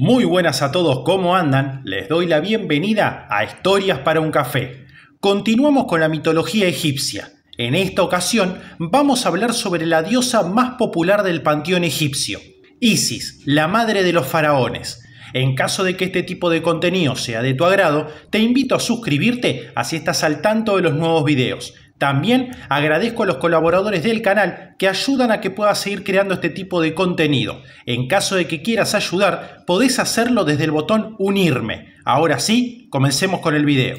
Muy buenas a todos, ¿cómo andan? Les doy la bienvenida a Historias para un Café. Continuamos con la mitología egipcia. En esta ocasión vamos a hablar sobre la diosa más popular del panteón egipcio, Isis, la madre de los faraones. En caso de que este tipo de contenido sea de tu agrado, te invito a suscribirte así estás al tanto de los nuevos videos. También agradezco a los colaboradores del canal que ayudan a que pueda seguir creando este tipo de contenido. En caso de que quieras ayudar, podés hacerlo desde el botón unirme. Ahora sí, comencemos con el video.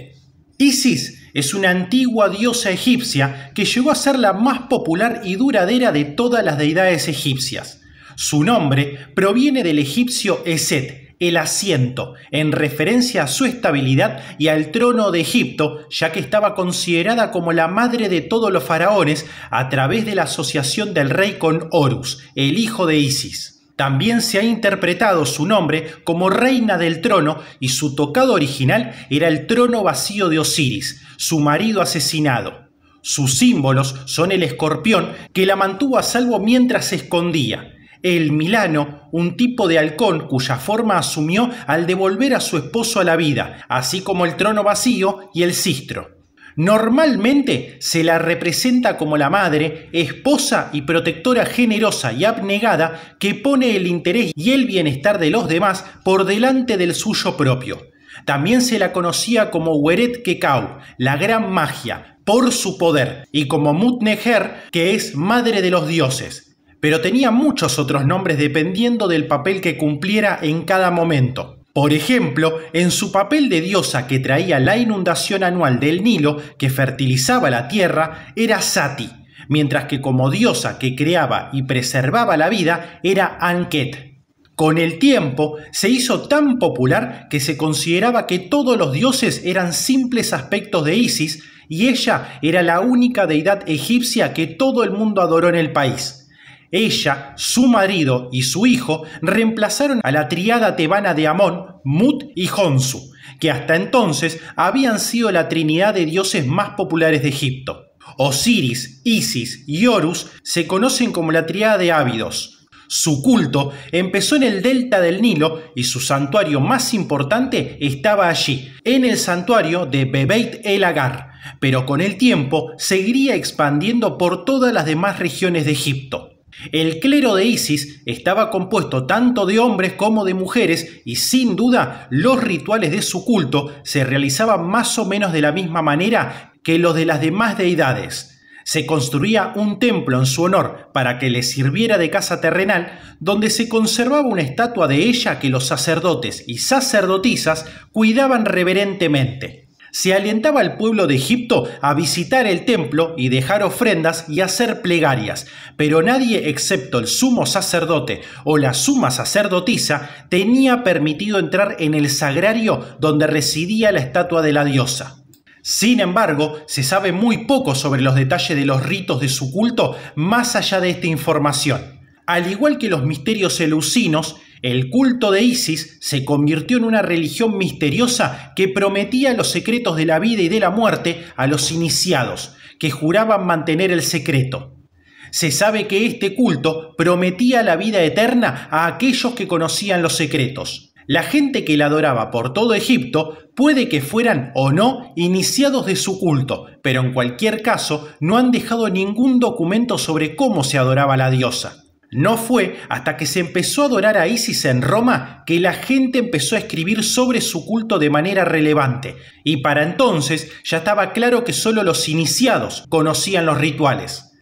Isis es una antigua diosa egipcia que llegó a ser la más popular y duradera de todas las deidades egipcias. Su nombre proviene del egipcio Eset, el asiento, en referencia a su estabilidad y al trono de Egipto, ya que estaba considerada como la madre de todos los faraones a través de la asociación del rey con Horus, el hijo de Isis. También se ha interpretado su nombre como reina del trono y su tocado original era el trono vacío de Osiris, su marido asesinado. Sus símbolos son el escorpión que la mantuvo a salvo mientras se escondía, el milano, un tipo de halcón cuya forma asumió al devolver a su esposo a la vida, así como el trono vacío y el cistro. Normalmente se la representa como la madre, esposa y protectora generosa y abnegada que pone el interés y el bienestar de los demás por delante del suyo propio. También se la conocía como Weret Kekau, la gran magia, por su poder, y como Mut-Nejer, que es madre de los dioses. Pero tenía muchos otros nombres dependiendo del papel que cumpliera en cada momento. Por ejemplo, en su papel de diosa que traía la inundación anual del Nilo, que fertilizaba la tierra, era Sati, mientras que como diosa que creaba y preservaba la vida era Anket. Con el tiempo se hizo tan popular que se consideraba que todos los dioses eran simples aspectos de Isis y ella era la única deidad egipcia que todo el mundo adoró en el país. Ella, su marido y su hijo reemplazaron a la tríada tebana de Amón, Mut y Honsu, que hasta entonces habían sido la trinidad de dioses más populares de Egipto. Osiris, Isis y Horus se conocen como la tríada de Ábidos. Su culto empezó en el delta del Nilo y su santuario más importante estaba allí, en el santuario de Bebeit el Agar, pero con el tiempo seguiría expandiendo por todas las demás regiones de Egipto. El clero de Isis estaba compuesto tanto de hombres como de mujeres y sin duda los rituales de su culto se realizaban más o menos de la misma manera que los de las demás deidades. Se construía un templo en su honor para que le sirviera de casa terrenal, donde se conservaba una estatua de ella que los sacerdotes y sacerdotisas cuidaban reverentemente. Se alentaba al pueblo de Egipto a visitar el templo y dejar ofrendas y hacer plegarias, pero nadie excepto el sumo sacerdote o la suma sacerdotisa tenía permitido entrar en el sagrario donde residía la estatua de la diosa. Sin embargo, se sabe muy poco sobre los detalles de los ritos de su culto más allá de esta información. Al igual que los misterios eleusinos, el culto de Isis se convirtió en una religión misteriosa que prometía los secretos de la vida y de la muerte a los iniciados, que juraban mantener el secreto. Se sabe que este culto prometía la vida eterna a aquellos que conocían los secretos. La gente que la adoraba por todo Egipto puede que fueran o no iniciados de su culto, pero en cualquier caso no han dejado ningún documento sobre cómo se adoraba a la diosa. No fue hasta que se empezó a adorar a Isis en Roma que la gente empezó a escribir sobre su culto de manera relevante, y para entonces ya estaba claro que solo los iniciados conocían los rituales.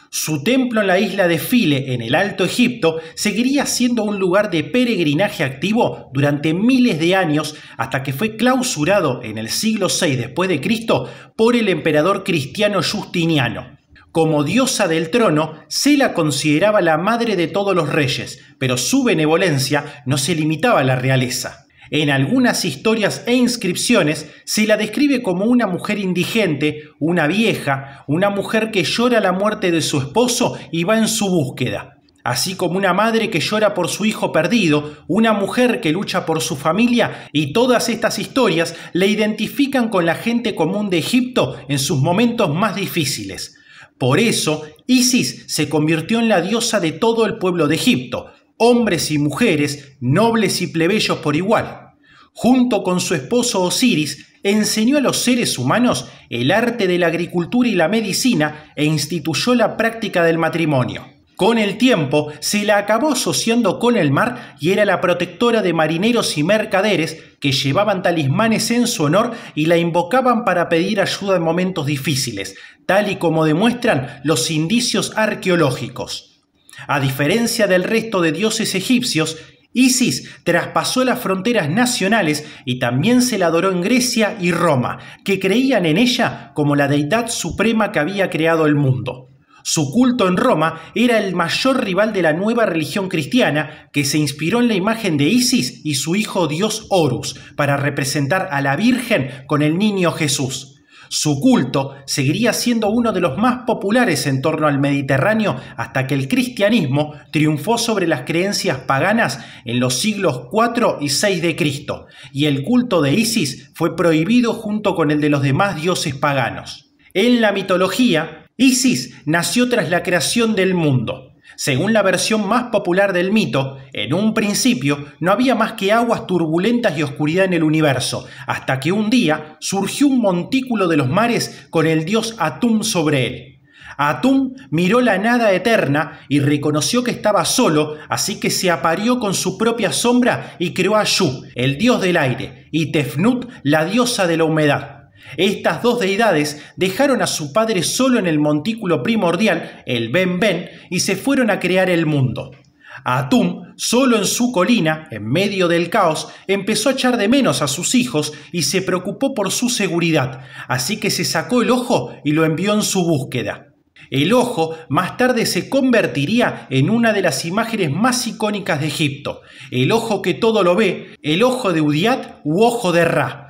Su templo en la isla de File, en el Alto Egipto, seguiría siendo un lugar de peregrinaje activo durante miles de años hasta que fue clausurado en el siglo VI después de Cristo por el emperador cristiano Justiniano. Como diosa del trono, se la consideraba la madre de todos los reyes, pero su benevolencia no se limitaba a la realeza. En algunas historias e inscripciones se la describe como una mujer indigente, una vieja, una mujer que llora la muerte de su esposo y va en su búsqueda, así como una madre que llora por su hijo perdido, una mujer que lucha por su familia, y todas estas historias la identifican con la gente común de Egipto en sus momentos más difíciles. Por eso, Isis se convirtió en la diosa de todo el pueblo de Egipto. hombres y mujeres, nobles y plebeyos por igual. Junto con su esposo Osiris, enseñó a los seres humanos el arte de la agricultura y la medicina e instituyó la práctica del matrimonio. Con el tiempo se la acabó asociando con el mar y era la protectora de marineros y mercaderes que llevaban talismanes en su honor y la invocaban para pedir ayuda en momentos difíciles, tal y como demuestran los indicios arqueológicos. A diferencia del resto de dioses egipcios, Isis traspasó las fronteras nacionales y también se la adoró en Grecia y Roma, que creían en ella como la deidad suprema que había creado el mundo. Su culto en Roma era el mayor rival de la nueva religión cristiana, que se inspiró en la imagen de Isis y su hijo dios Horus para representar a la Virgen con el niño Jesús. Su culto seguiría siendo uno de los más populares en torno al Mediterráneo hasta que el cristianismo triunfó sobre las creencias paganas en los siglos IV y VI de Cristo, y el culto de Isis fue prohibido junto con el de los demás dioses paganos. En la mitología, Isis nació tras la creación del mundo. Según la versión más popular del mito, en un principio no había más que aguas turbulentas y oscuridad en el universo, hasta que un día surgió un montículo de los mares con el dios Atum sobre él. Atum miró la nada eterna y reconoció que estaba solo, así que se apareó con su propia sombra y creó a Shu, el dios del aire, y Tefnut, la diosa de la humedad. Estas dos deidades dejaron a su padre solo en el montículo primordial, el Ben-Ben, y se fueron a crear el mundo. Atum, solo en su colina, en medio del caos, empezó a echar de menos a sus hijos y se preocupó por su seguridad, así que se sacó el ojo y lo envió en su búsqueda. El ojo más tarde se convertiría en una de las imágenes más icónicas de Egipto, el ojo que todo lo ve, el ojo de Udiat u ojo de Ra.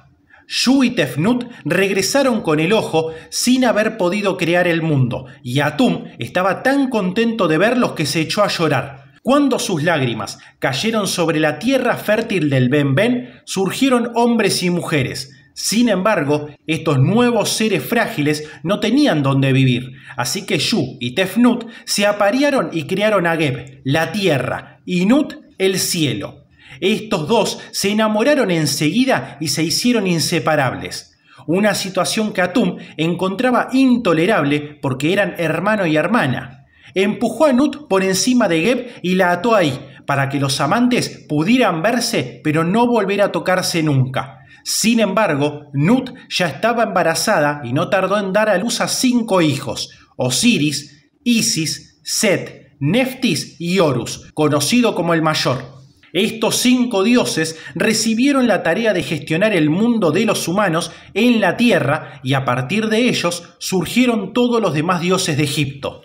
Shu y Tefnut regresaron con el ojo sin haber podido crear el mundo, y Atum estaba tan contento de verlos que se echó a llorar. Cuando sus lágrimas cayeron sobre la tierra fértil del Ben-Ben, surgieron hombres y mujeres. Sin embargo, estos nuevos seres frágiles no tenían dónde vivir, así que Shu y Tefnut se aparearon y crearon a Geb, la tierra, y Nut, el cielo. Estos dos se enamoraron enseguida y se hicieron inseparables. Una situación que Atum encontraba intolerable porque eran hermano y hermana. Empujó a Nut por encima de Geb y la ató ahí, para que los amantes pudieran verse pero no volver a tocarse nunca. Sin embargo, Nut ya estaba embarazada y no tardó en dar a luz a 5 hijos: Osiris, Isis, Set, Neftis y Horus, conocido como el mayor. Estos 5 dioses recibieron la tarea de gestionar el mundo de los humanos en la tierra y a partir de ellos surgieron todos los demás dioses de Egipto.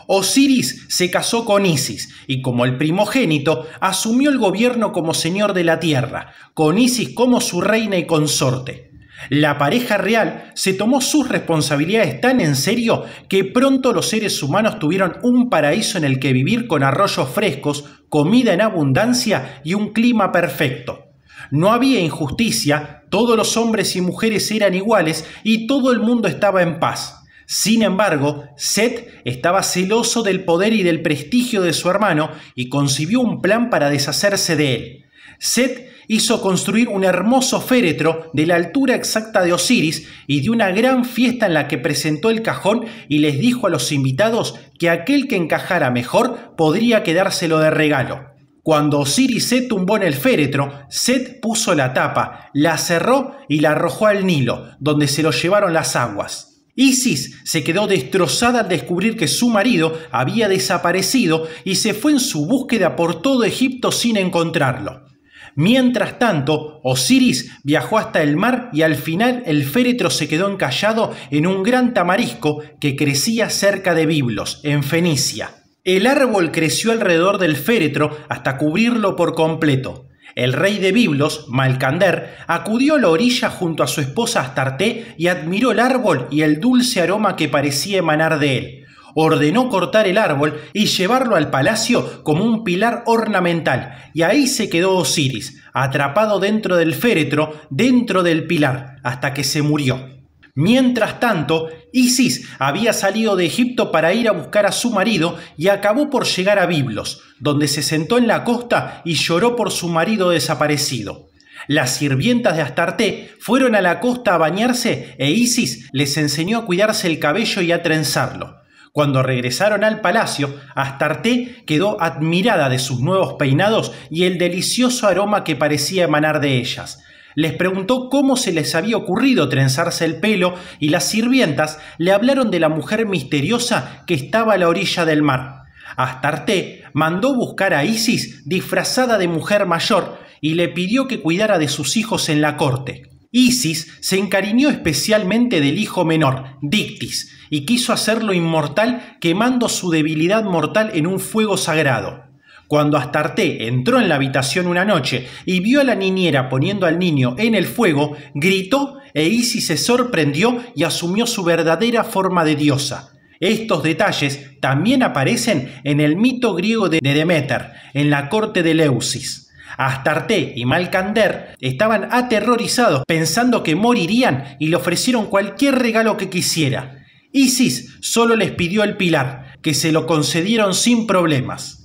Osiris se casó con Isis y como el primogénito asumió el gobierno como señor de la tierra, con Isis como su reina y consorte. La pareja real se tomó sus responsabilidades tan en serio que pronto los seres humanos tuvieron un paraíso en el que vivir con arroyos frescos, comida en abundancia y un clima perfecto. No había injusticia, todos los hombres y mujeres eran iguales y todo el mundo estaba en paz. Sin embargo, Set estaba celoso del poder y del prestigio de su hermano y concibió un plan para deshacerse de él. Set hizo construir un hermoso féretro de la altura exacta de Osiris y dio una gran fiesta en la que presentó el cajón y les dijo a los invitados que aquel que encajara mejor podría quedárselo de regalo. Cuando Osiris se tumbó en el féretro, Set puso la tapa, la cerró y la arrojó al Nilo, donde se lo llevaron las aguas. Isis se quedó destrozada al descubrir que su marido había desaparecido y se fue en su búsqueda por todo Egipto sin encontrarlo. Mientras tanto, Osiris viajó hasta el mar y al final el féretro se quedó encallado en un gran tamarisco que crecía cerca de Biblos, en Fenicia. El árbol creció alrededor del féretro hasta cubrirlo por completo. El rey de Biblos, Malcander, acudió a la orilla junto a su esposa Astarte y admiró el árbol y el dulce aroma que parecía emanar de él. Ordenó cortar el árbol y llevarlo al palacio como un pilar ornamental, y ahí se quedó Osiris, atrapado dentro del féretro, dentro del pilar, hasta que se murió. Mientras tanto, Isis había salido de Egipto para ir a buscar a su marido y acabó por llegar a Biblos, donde se sentó en la costa y lloró por su marido desaparecido. Las sirvientas de Astarté fueron a la costa a bañarse e Isis les enseñó a cuidarse el cabello y a trenzarlo. Cuando regresaron al palacio, Astarté quedó admirada de sus nuevos peinados y el delicioso aroma que parecía emanar de ellas. Les preguntó cómo se les había ocurrido trenzarse el pelo y las sirvientas le hablaron de la mujer misteriosa que estaba a la orilla del mar. Astarté mandó buscar a Isis disfrazada de mujer mayor y le pidió que cuidara de sus hijos en la corte. Isis se encariñó especialmente del hijo menor, Dictis, y quiso hacerlo inmortal quemando su debilidad mortal en un fuego sagrado. Cuando Astarté entró en la habitación una noche y vio a la niñera poniendo al niño en el fuego, gritó e Isis se sorprendió y asumió su verdadera forma de diosa. Estos detalles también aparecen en el mito griego de Deméter, en la corte de Eleusis. Astarté y Malcander estaban aterrorizados pensando que morirían y le ofrecieron cualquier regalo que quisiera. Isis solo les pidió el pilar, que se lo concedieron sin problemas.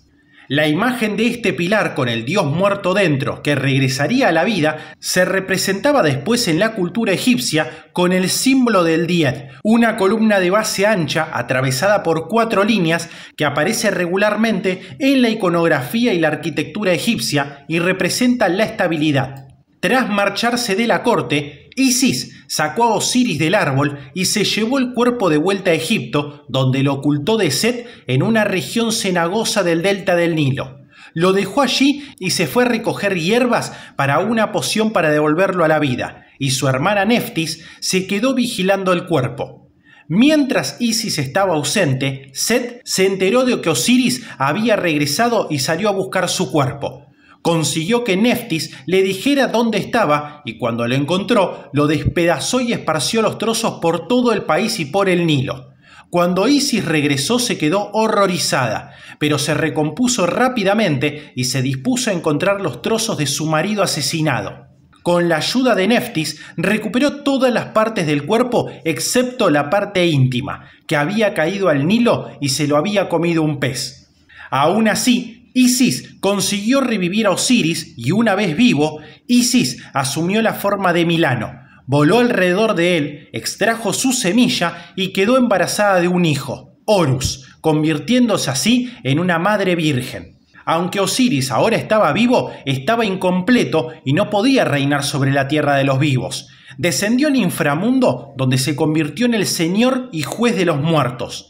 La imagen de este pilar con el dios muerto dentro, que regresaría a la vida, se representaba después en la cultura egipcia con el símbolo del Died, una columna de base ancha atravesada por 4 líneas que aparece regularmente en la iconografía y la arquitectura egipcia y representa la estabilidad. Tras marcharse de la corte, Isis sacó a Osiris del árbol y se llevó el cuerpo de vuelta a Egipto, donde lo ocultó de Set en una región cenagosa del delta del Nilo. Lo dejó allí y se fue a recoger hierbas para una poción para devolverlo a la vida, y su hermana Neftis se quedó vigilando el cuerpo. Mientras Isis estaba ausente, Set se enteró de que Osiris había regresado y salió a buscar su cuerpo. Consiguió que Neftis le dijera dónde estaba y cuando lo encontró, lo despedazó y esparció los trozos por todo el país y por el Nilo. Cuando Isis regresó se quedó horrorizada, pero se recompuso rápidamente y se dispuso a encontrar los trozos de su marido asesinado. Con la ayuda de Neftis, recuperó todas las partes del cuerpo excepto la parte íntima, que había caído al Nilo y se lo había comido un pez. Aún así, Isis consiguió revivir a Osiris y una vez vivo, Isis asumió la forma de Milano, voló alrededor de él, extrajo su semilla y quedó embarazada de un hijo, Horus, convirtiéndose así en una madre virgen. Aunque Osiris ahora estaba vivo, estaba incompleto y no podía reinar sobre la tierra de los vivos. Descendió al inframundo, donde se convirtió en el señor y juez de los muertos.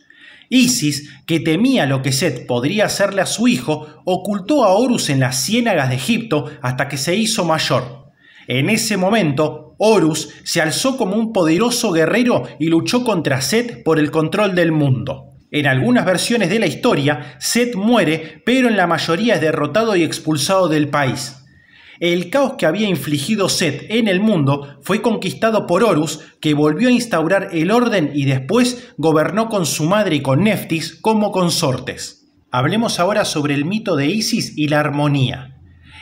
Isis, que temía lo que Set podría hacerle a su hijo, ocultó a Horus en las ciénagas de Egipto hasta que se hizo mayor. En ese momento, Horus se alzó como un poderoso guerrero y luchó contra Set por el control del mundo. En algunas versiones de la historia, Set muere, pero en la mayoría es derrotado y expulsado del país. El caos que había infligido Set en el mundo fue conquistado por Horus, que volvió a instaurar el orden y después gobernó con su madre y con Neftis como consortes. Hablemos ahora sobre el mito de Isis y la armonía.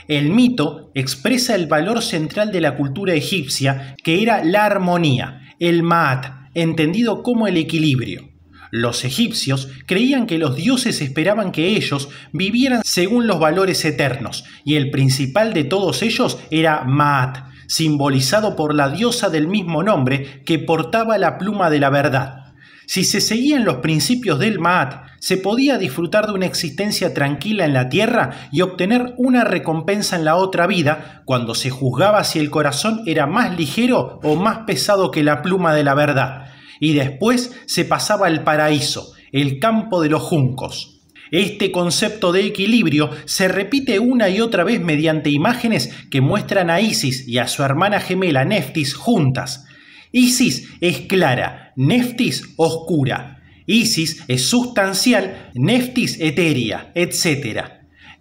El mito expresa el valor central de la cultura egipcia, que era la armonía, el Ma'at, entendido como el equilibrio. Los egipcios creían que los dioses esperaban que ellos vivieran según los valores eternos, y el principal de todos ellos era Ma'at, simbolizado por la diosa del mismo nombre que portaba la pluma de la verdad. Si se seguían los principios del Ma'at, se podía disfrutar de una existencia tranquila en la tierra y obtener una recompensa en la otra vida cuando se juzgaba si el corazón era más ligero o más pesado que la pluma de la verdad. Y después se pasaba al paraíso, el campo de los juncos. Este concepto de equilibrio se repite una y otra vez mediante imágenes que muestran a Isis y a su hermana gemela Neftis juntas. Isis es clara, Neftis oscura. Isis es sustancial, Neftis etérea, etc.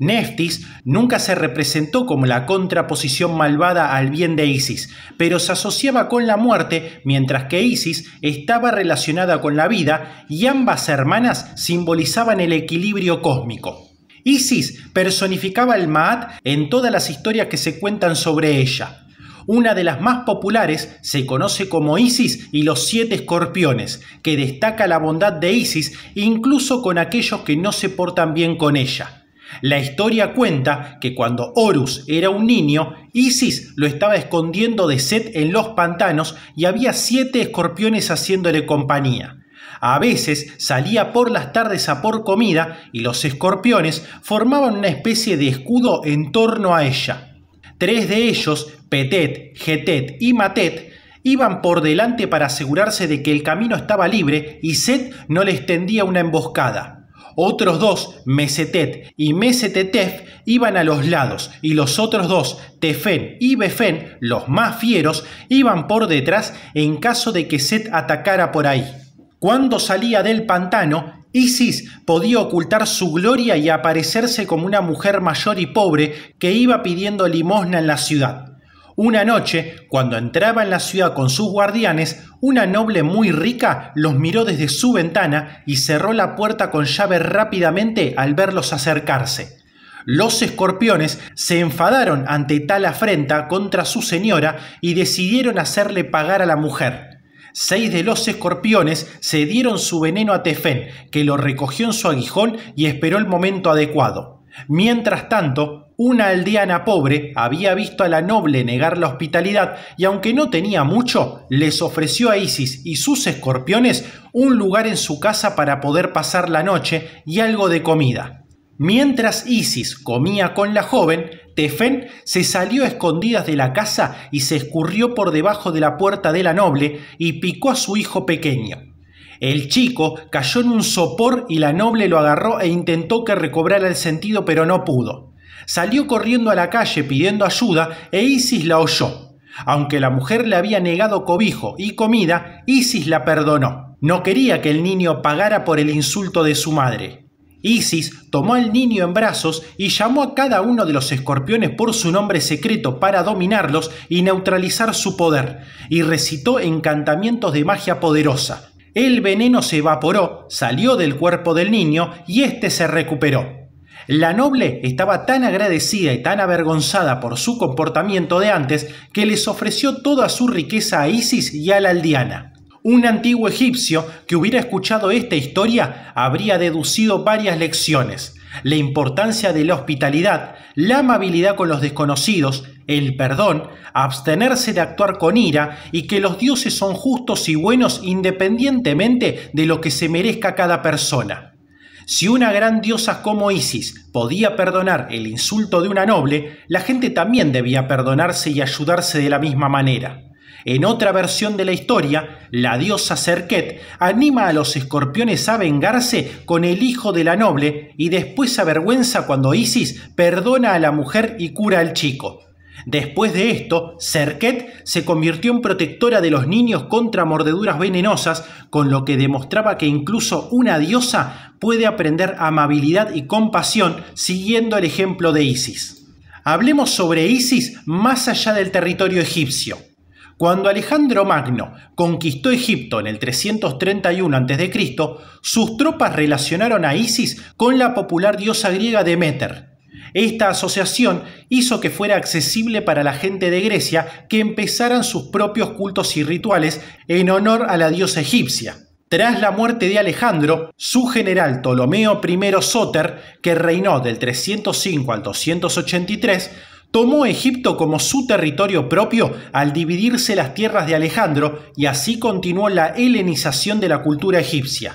Neftis nunca se representó como la contraposición malvada al bien de Isis, pero se asociaba con la muerte, mientras que Isis estaba relacionada con la vida y ambas hermanas simbolizaban el equilibrio cósmico. Isis personificaba el Ma'at en todas las historias que se cuentan sobre ella. Una de las más populares se conoce como Isis y los 7 escorpiones, que destaca la bondad de Isis incluso con aquellos que no se portan bien con ella. La historia cuenta que cuando Horus era un niño, Isis lo estaba escondiendo de Set en los pantanos y había 7 escorpiones haciéndole compañía. A veces salía por las tardes a por comida y los escorpiones formaban una especie de escudo en torno a ella. 3 de ellos, Petet, Getet y Matet, iban por delante para asegurarse de que el camino estaba libre y Set no les tendía una emboscada. Otros 2, Mesetet y Mesetetef, iban a los lados y los otros 2, Tefen y Befen, los más fieros, iban por detrás en caso de que Set atacara por ahí. Cuando salía del pantano, Isis podía ocultar su gloria y aparecerse como una mujer mayor y pobre que iba pidiendo limosna en la ciudad. Una noche, cuando entraba en la ciudad con sus guardianes, una noble muy rica los miró desde su ventana y cerró la puerta con llave rápidamente al verlos acercarse. Los escorpiones se enfadaron ante tal afrenta contra su señora y decidieron hacerle pagar a la mujer. 6 de los escorpiones se dieron su veneno a Tefen, que lo recogió en su aguijón y esperó el momento adecuado. Mientras tanto, una aldeana pobre había visto a la noble negar la hospitalidad y aunque no tenía mucho, les ofreció a Isis y sus escorpiones un lugar en su casa para poder pasar la noche y algo de comida. Mientras Isis comía con la joven, Tefen se salió a escondidas de la casa y se escurrió por debajo de la puerta de la noble y picó a su hijo pequeño. El chico cayó en un sopor y la noble lo agarró e intentó que recobrara el sentido, pero no pudo. Salió corriendo a la calle pidiendo ayuda e Isis la oyó. Aunque la mujer le había negado cobijo y comida, Isis la perdonó. No quería que el niño pagara por el insulto de su madre. Isis tomó al niño en brazos y llamó a cada uno de los escorpiones por su nombre secreto para dominarlos y neutralizar su poder, y recitó encantamientos de magia poderosa. El veneno se evaporó, salió del cuerpo del niño y éste se recuperó. La noble estaba tan agradecida y tan avergonzada por su comportamiento de antes que les ofreció toda su riqueza a Isis y a la aldeana. Un antiguo egipcio que hubiera escuchado esta historia habría deducido varias lecciones: la importancia de la hospitalidad, la amabilidad con los desconocidos, el perdón, abstenerse de actuar con ira y que los dioses son justos y buenos independientemente de lo que se merezca cada persona. Si una gran diosa como Isis podía perdonar el insulto de una noble, la gente también debía perdonarse y ayudarse de la misma manera. En otra versión de la historia, la diosa Serket anima a los escorpiones a vengarse con el hijo de la noble y después se avergüenza cuando Isis perdona a la mujer y cura al chico. Después de esto, Serket se convirtió en protectora de los niños contra mordeduras venenosas, con lo que demostraba que incluso una diosa puede aprender amabilidad y compasión siguiendo el ejemplo de Isis. Hablemos sobre Isis más allá del territorio egipcio. Cuando Alejandro Magno conquistó Egipto en el 331 a.C., sus tropas relacionaron a Isis con la popular diosa griega Deméter. Esta asociación hizo que fuera accesible para la gente de Grecia que empezaran sus propios cultos y rituales en honor a la diosa egipcia. Tras la muerte de Alejandro, su general Ptolomeo I Sóter, que reinó del 305 al 283, tomó Egipto como su territorio propio al dividirse las tierras de Alejandro y así continuó la helenización de la cultura egipcia.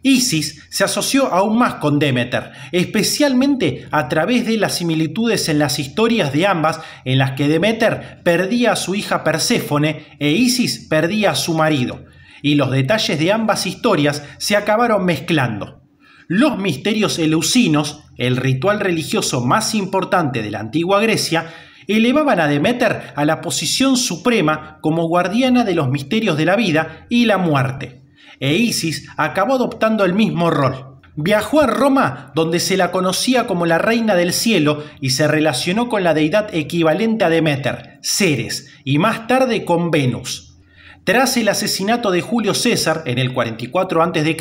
Isis se asoció aún más con Deméter, especialmente a través de las similitudes en las historias de ambas en las que Deméter perdía a su hija Perséfone e Isis perdía a su marido, y los detalles de ambas historias se acabaron mezclando. Los misterios eleusinos, el ritual religioso más importante de la antigua Grecia, elevaban a Deméter a la posición suprema como guardiana de los misterios de la vida y la muerte. E Isis acabó adoptando el mismo rol. Viajó a Roma, donde se la conocía como la reina del cielo y se relacionó con la deidad equivalente a Deméter, Ceres, y más tarde con Venus. Tras el asesinato de Julio César en el 44 a.C.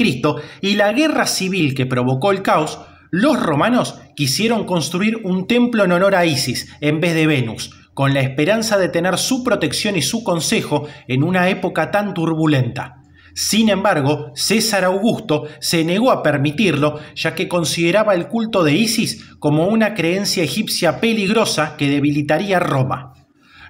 y la guerra civil que provocó el caos, los romanos quisieron construir un templo en honor a Isis en vez de Venus, con la esperanza de tener su protección y su consejo en una época tan turbulenta. Sin embargo, César Augusto se negó a permitirlo, ya que consideraba el culto de Isis como una creencia egipcia peligrosa que debilitaría Roma.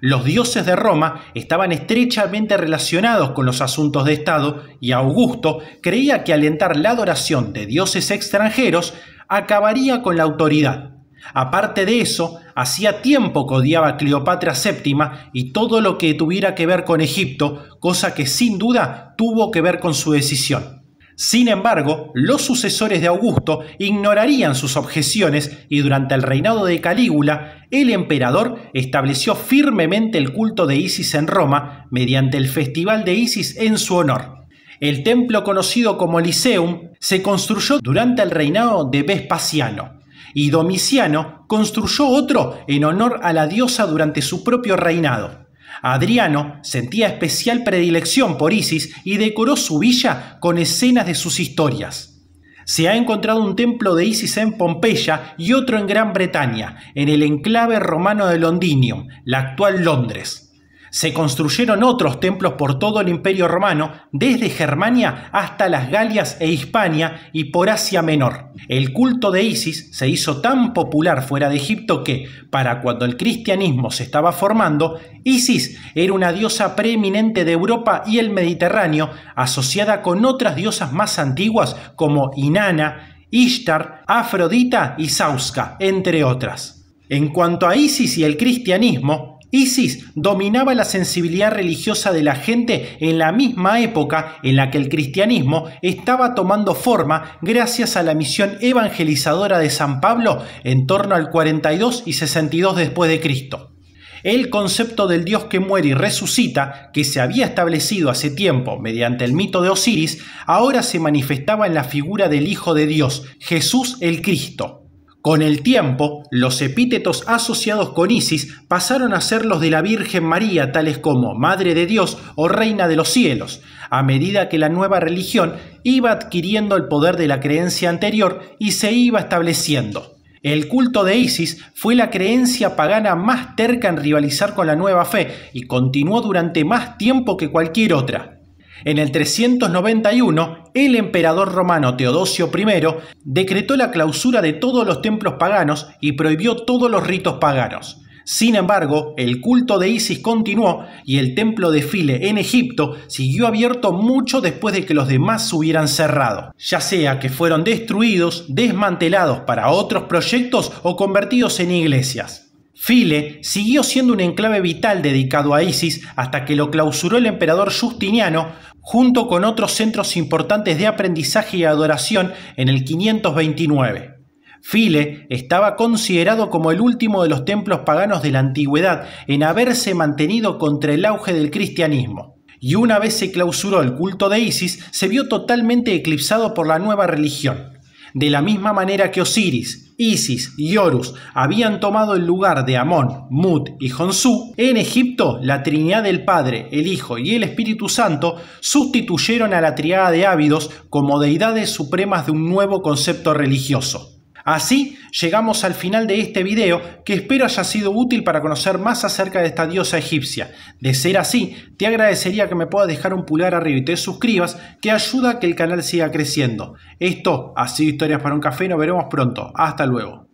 Los dioses de Roma estaban estrechamente relacionados con los asuntos de Estado y Augusto creía que alentar la adoración de dioses extranjeros acabaría con la autoridad. Aparte de eso, hacía tiempo que odiaba a Cleopatra VII y todo lo que tuviera que ver con Egipto, cosa que sin duda tuvo que ver con su decisión. Sin embargo, los sucesores de Augusto ignorarían sus objeciones y durante el reinado de Calígula, el emperador estableció firmemente el culto de Isis en Roma mediante el Festival de Isis en su honor. El templo conocido como Lyceum se construyó durante el reinado de Vespasiano y Domiciano construyó otro en honor a la diosa durante su propio reinado. Adriano sentía especial predilección por Isis y decoró su villa con escenas de sus historias. Se ha encontrado un templo de Isis en Pompeya y otro en Gran Bretaña, en el enclave romano de Londinium, la actual Londres. Se construyeron otros templos por todo el Imperio Romano, desde Germania hasta las Galias e Hispania y por Asia Menor. El culto de Isis se hizo tan popular fuera de Egipto que, para cuando el cristianismo se estaba formando, Isis era una diosa preeminente de Europa y el Mediterráneo, asociada con otras diosas más antiguas como Inanna, Ishtar, Afrodita y Sauska, entre otras. En cuanto a Isis y el cristianismo, Isis dominaba la sensibilidad religiosa de la gente en la misma época en la que el cristianismo estaba tomando forma gracias a la misión evangelizadora de San Pablo en torno al 42 y 62 después de Cristo. El concepto del Dios que muere y resucita, que se había establecido hace tiempo mediante el mito de Osiris, ahora se manifestaba en la figura del Hijo de Dios, Jesús el Cristo. Con el tiempo, los epítetos asociados con Isis pasaron a ser los de la Virgen María, tales como Madre de Dios o Reina de los Cielos, a medida que la nueva religión iba adquiriendo el poder de la creencia anterior y se iba estableciendo. El culto de Isis fue la creencia pagana más terca en rivalizar con la nueva fe y continuó durante más tiempo que cualquier otra. En el 391, el emperador romano Teodosio I decretó la clausura de todos los templos paganos y prohibió todos los ritos paganos. Sin embargo, el culto de Isis continuó y el templo de File en Egipto siguió abierto mucho después de que los demás se hubieran cerrado, ya sea que fueron destruidos, desmantelados para otros proyectos o convertidos en iglesias. File siguió siendo un enclave vital dedicado a Isis hasta que lo clausuró el emperador Justiniano junto con otros centros importantes de aprendizaje y adoración en el 529. File estaba considerado como el último de los templos paganos de la antigüedad en haberse mantenido contra el auge del cristianismo. Y una vez se clausuró el culto de Isis, se vio totalmente eclipsado por la nueva religión. De la misma manera que Osiris, Isis y Horus habían tomado el lugar de Amón, Mut y Jonsú, en Egipto la Trinidad del Padre, el Hijo y el Espíritu Santo sustituyeron a la triada de Ábidos como deidades supremas de un nuevo concepto religioso. Así llegamos al final de este video, que espero haya sido útil para conocer más acerca de esta diosa egipcia. De ser así, te agradecería que me puedas dejar un pulgar arriba y te suscribas, que ayuda a que el canal siga creciendo. Esto ha sido Historias para un Café, nos veremos pronto. Hasta luego.